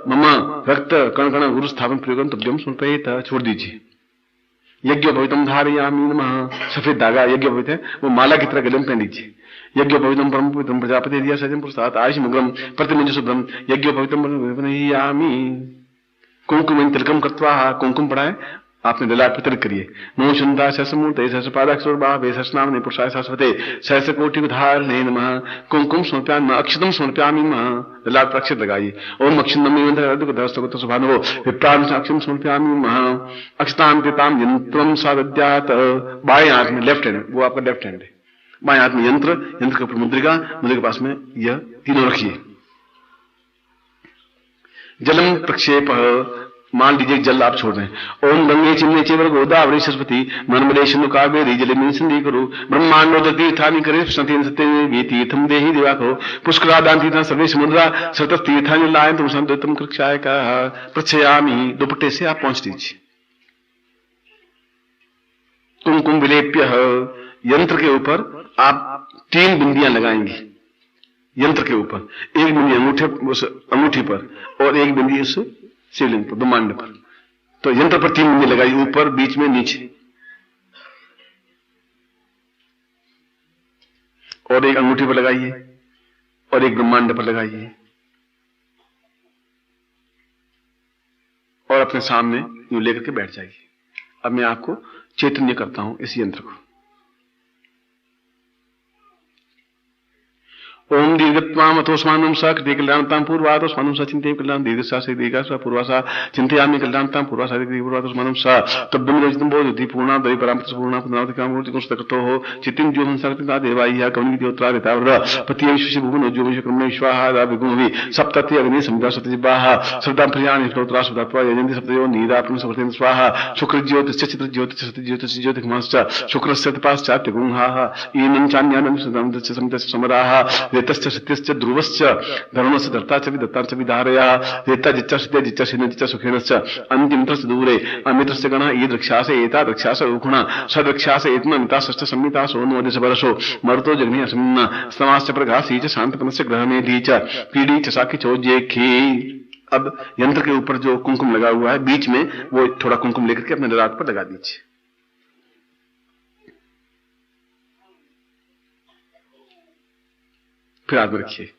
मम रक्त कण कण गुरु स्थापन प्रयोगम तब्यम समर्पयेत, छोड़ दीजिए। यज्ञ पवित्रम धारयामि नमः, सफेद धागा यज्ञ पवित्र है, वो माला की तरह गले में पहन लीजिए। यज्ञ पवित्रम परम पवित्रम प्रजापति दिया सजन पुरुषात् आयुष मुग्रम प्रतिमंजु शुभ्रम यज्ञ पवित्रम नयामि। कुंकुम तिलकम कृत्वा, कुंकुम पढ़ाए आपने ललाट पर तिलक करिए। नमो शुंदा सहस्रमूर्ते सहस्रपादाक्षरभावे सहस्रनामने पुरुषाय शाश्वते सहस्रकोटि उदाहरणे नमः। कुंकुम समर्पयामि अक्षतम समर्पयामि नमः, ललाट पर अक्षत लगाइए। ओम अक्षतम निवंतरदुगधस्तगत सुभानो विप्राण अक्षतम समर्पयामि नमः। अक्षतां कृतां यंत्रम सादद्यात्, बाएं हाथ में लेफ्ट हैंड, वो आपका लेफ्ट हैंड है, बाएं हाथ में यंत्र, यंत्र के ऊपर मुद्रिका, मुद्रिका के पास में यह तीनों रखिए। जलम प्रक्षेप, मान लीजिए जल आप छोड़ रहे हैं। ओम गंगे चिन्ने चेवर गोदावरी सरस्वती नर्मदे सिंधु कावेरी जलेस्मिन् सन्निधिं ब्रह्मांडो तीर्थानि करे सत्येन सत्येन तीर्थम देहि दिवाको पुष्करादान तीर्थानि सर्वे समुद्रा सतत तीर्थानि लायन्तु संतोषम कृक्षाय का प्रच्छयामि। दुपट्टे से आप पहुंच दीजिए। कुमकुम विलेप्य, यंत्र के ऊपर आप 3 बिंदियां लगाएंगे। यंत्र के ऊपर एक बिंदी अंगूठी पर और एक बिंदी उस शिवलिंग पर, ब्रह्मांड पर। तो यंत्र पर 3 बिंदी लगाइए, ऊपर, बीच में, नीचे, और एक अंगूठी पर लगाइए और एक ब्रह्मांड पर लगाइए और अपने सामने यूं लेकर के बैठ जाइए। अब मैं आपको चैतन्य करता हूं इस यंत्र को। ओम दीर्घत्वाम अथोस्मानं स कृते कल्याणतां पूर्वातोस्मानं स चिन्तये कल्याण दीर्घसा से दीर्घा स पूर्वासा चिन्तयामि कल्याणतां पूर्वासा पूर्वातोस्मानं स तब्बं रचितं बोधि पूर्णा दवि परामृत पूर्णा पुनरावृत्ति कामूर्ति कुंस्तकृतो हो चित्तिं जो हंसकृता देवायः कवनि द्योत्रा देतावर पतिय विश्वस्य भुवन उज्ज्वल विश्वकर्म विश्वाहा विगुणवि सप्तति अग्नि समिता सतजिबाः श्रद्धां प्रियाणि श्रोत्रा श्रोतात्वा यजन्ति सप्तयो नीरापनं समर्थेन स्वाहा शुक्र ज्योतिश्च चित्र ज्योतिश्च सत्य ज्योतिश्च ज्योतिर्माश्च शुक्रस्य तपाश्चात्य गुंहाः ईनं चान्यानं सदांतस्य समितस्य समराः रेतश्च सत्यश्च ध्रुवश्च धर्मस्य दत्ता च विदत्ता च विधारया रेता जिच्च सत्य जिच्च सिन जिच्च सुखेनश्च अन्तिमत्रस्य दूरे अमित्रस्य गणः ईदृक्षासे एता दृक्षास उखुणा सदृक्षास एतनमिता षष्ठ संहिता सोनोदय वर्षो मरुतो जग्नि असमिन्न स्तमाश्च प्रघासी च शांतपनस्य ग्रहमेधी च पीड़ी च साखी चोज्येखी। अब यंत्र के ऊपर जो कुंकुम लगा हुआ है बीच में, वो थोड़ा कुंकुम लेकर के अपने ललाट पर लगा दीजिए। फिर हाथ में रखिए।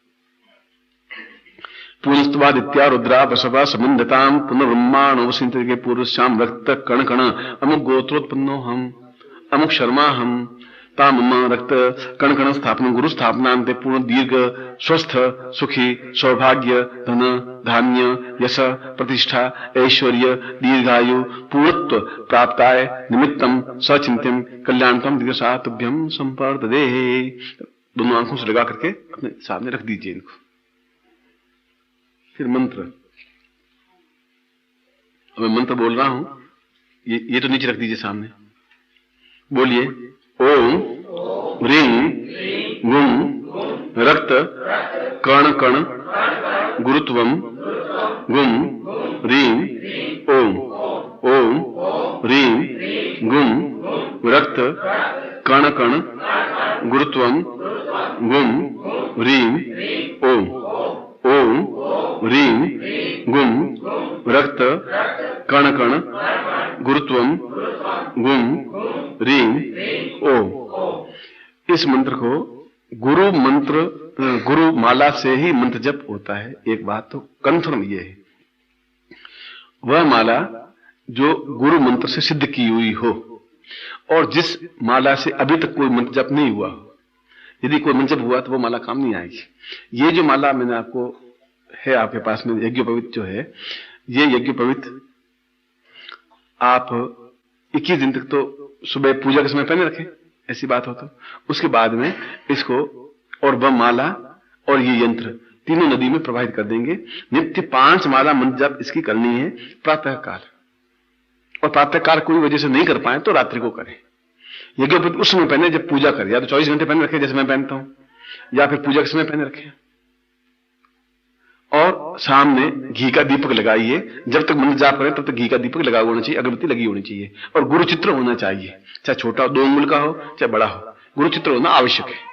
पूर्णस्तवादित्या रुद्रा वसवा समिंदताम पुनर्ब्रह्माणो वसिंत के पूर्व श्याम रक्त कण कण अमुक गोत्रोत्पन्नो हम अमुक शर्मा हम ताम रक्त कण कण स्थापन गुरु स्थापनांते पूर्ण दीर्घ स्वस्थ सुखी सौभाग्य धन धान्य यश प्रतिष्ठा ऐश्वर्य दीर्घायु पूर्णत्व प्राप्ताय निमित्तम सचिंत्यम कल्याणतम दीर्घसा तुभ्यम संपर्ददे। दोनों आंखों से लगा करके अपने सामने रख दीजिए इनको। फिर मंत्र, अब मैं मंत्र बोल रहा हूं, ये तो नीचे रख दीजिए सामने। बोलिए ओम ह्रीं गुम रक्त कण कण गुरुत्वम गुम ह्रीं ओम। ओम ह्रीं गुम गुरुत्वम गुम रीम ओम, ओम रीम गुम रक्त कण कण गुरुत्वम गुम रीम ओम। इस मंत्र को गुरु माला से ही मंत्र जप होता है। एक बात तो कंफर्म ये है, वह माला जो गुरु मंत्र से सिद्ध की हुई हो और जिस माला से अभी तक कोई मंत्र जप नहीं हुआ हो। यदि कोई मंत्र जप हुआ तो वो माला काम नहीं आएगी। ये जो माला मैंने आपको है आपके पास में यज्ञोपवीत जो है, ये यज्ञोपवीत आप 21 दिन तक तो सुबह पूजा के समय पहने रखें, ऐसी बात हो तो उसके बाद में इसको और वह माला और ये यंत्र तीनों नदी में प्रवाहित कर देंगे। नित्य 5 माला मंत्र जप इसकी करनी है प्रातः काल, और प्रातः काल कोई वजह से नहीं कर पाए तो रात्रि को करें। यज्ञोपवीत उस समय पहने जब पूजा करें, या तो 24 घंटे पहने रखें जैसे मैं पहनता हूं, या फिर पूजा के समय पहने रखें। और सामने घी का दीपक लगाइए, जब तक मंत्र जाप करें तब तक घी का दीपक लगा होना चाहिए, अगरबत्ती लगी होनी चाहिए, और गुरु चित्र होना चाहिए, चाहे छोटा 2 अंगुल का हो चाहे बड़ा हो, गुरु चित्र होना आवश्यक है।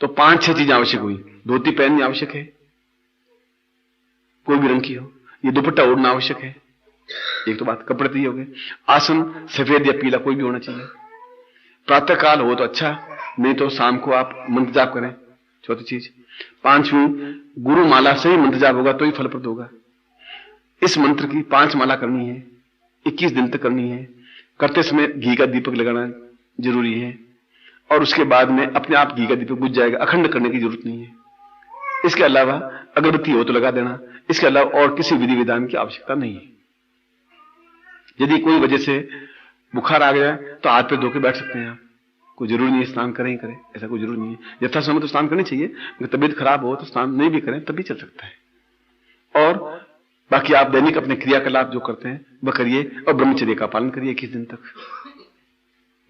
तो 5-6 चीजें आवश्यक हुई। धोती पहननी आवश्यक है, कोई भी रंग की हो। ये दुपट्टा ओढ़ना आवश्यक है। एक तो बात, कपड़े तो ये हो गए। आसन सफेद या पीला कोई भी होना चाहिए। प्रातः काल हो तो अच्छा, नहीं तो शाम को आप मंत्र जाप करें। चौथी चीज, 5वीं गुरु माला से ही मंत्र जाप होगा तो ही फलप्रद होगा। इस मंत्र की 5 माला करनी है, 21 दिन तक करनी है। करते समय घी का दीपक लगाना जरूरी है, और उसके बाद में अपने आप घी का दीपक बुझ जाएगा, अखंड करने की जरूरत नहीं है। इसके अलावा अगरबत्ती हो तो लगा देना, इसके अलावा और किसी विधि विधान की आवश्यकता नहीं है। यदि कोई वजह से बुखार आ गया तो हाथ पे धो के बैठ सकते हैं आप, कोई जरूरी नहीं है स्नान करें ही करें, ऐसा कोई जरूरी नहीं है। यथा समय तो स्नान करनी चाहिए, अगर तबीयत खराब हो तो स्नान नहीं भी करें तब भी चल सकता है। और बाकी आप दैनिक अपने क्रियाकलाप जो करते हैं वह करिए, और ब्रह्मचर्य का पालन करिए 21 दिन तक।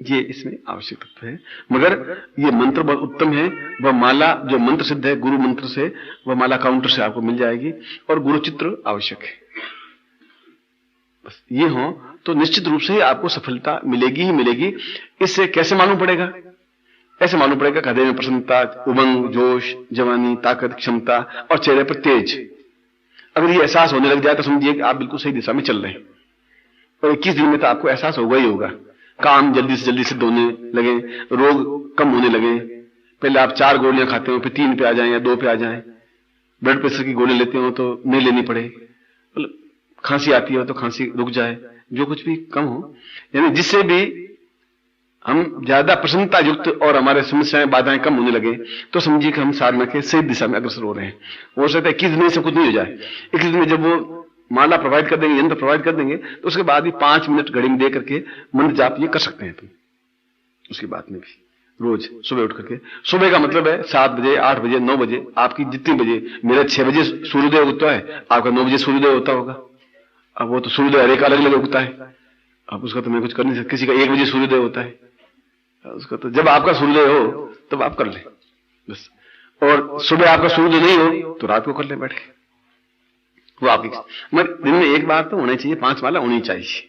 ये इसमें आवश्यक तत्व है। मगर ये मंत्र बहुत उत्तम है। वह माला जो मंत्र सिद्ध है गुरु मंत्र से, वह माला काउंटर से आपको मिल जाएगी, और गुरु चित्र आवश्यक है। बस ये हो तो निश्चित रूप से ही आपको सफलता मिलेगी ही मिलेगी। इससे कैसे मालूम पड़ेगा? ऐसे मालूम पड़ेगा हृदय में प्रसन्नता, उमंग, जोश, जवानी, ताकत, क्षमता और चेहरे पर तेज। अगर ये एहसास होने लग जाए तो समझिए कि आप बिल्कुल सही दिशा में चल रहे हैं, और 21 दिन में तो आपको एहसास होगा ही होगा। काम जल्दी से सिद्ध होने लगे, रोग कम होने लगे। पहले आप 4 गोलियां खाते हो, फिर 3 पे आ जाएं या 2 पे आ जाएं। ब्लड प्रेशर की गोली लेते हो तो नहीं लेनी पड़े, मतलब खांसी आती हो तो खांसी रुक जाए, जो कुछ भी कम हो। यानी जिससे भी हम ज्यादा प्रसन्नता युक्त और हमारे समस्याएं बाधाएं कम होने लगे तो समझिए कि हम साधना के सही दिशा में अग्रसर हो रहे हैं। हो सकता है 21 दिन से कुछ नहीं हो जाए। 21 दिन में जब वो माला प्रोवाइड कर देंगे, यंत्र प्रोवाइड कर देंगे, तो उसके बाद भी 5 मिनट घड़ी में दे करके मंत्र जाप ये कर सकते हैं तुम। उसके बाद में भी रोज सुबह उठ करके, सुबह का मतलब है 7 बजे, 8 बजे, 9 बजे, आपकी जितनी बजे। मेरा 6 बजे सूर्योदय उगता है, आपका 9 बजे सूर्योदय होता होगा। अब वो तो सूर्योदय हर एक अलग अलग उगता है, अब उसका तो मैं कुछ कर नहीं सकता। किसी का 1 बजे सूर्योदय होता है, उसका तो जब आपका सूर्योदय हो तब आप कर ले बस। और सुबह आपका सूर्योदय नहीं हो तो रात को कर ले बैठ के, वो आपकी। मगर दिन में एक बार तो होना चाहिए, 5 माला होनी चाहिए।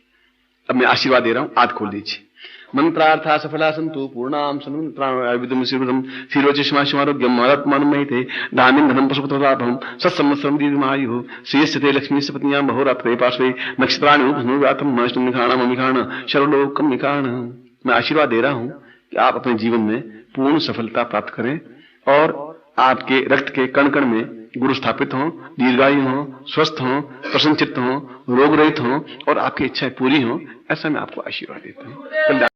अब मैं आशीर्वाद दे रहा हूं, हाथ खोल दीजिए। मंत्रार्था सफला संतु पूर्णाम संविदम शिवदम शिरोचिष्मारोग्यम महात्मानुमहिते धामिन धनम पशुपतलाभम सत्संवत्सरम दीर्घमायुः श्रेयस्ते लक्ष्मीस्य पत्न्यां बहुरात्रे पार्श्वे नक्षत्राणि धनुर्व्यातम मष्टमिखाणम अमिखाण शर्वलोकम मिखाण। मैं आशीर्वाद दे रहा हूं कि आप अपने जीवन में पूर्ण सफलता प्राप्त करें, और आपके रक्त के कण कण में गुरु स्थापित हों, दीर्घायु हों, स्वस्थ हों, प्रसन्नचित्त हों, रोग रहित हों, और आपकी इच्छाएं पूरी हों। ऐसा मैं आपको आशीर्वाद देता हूं।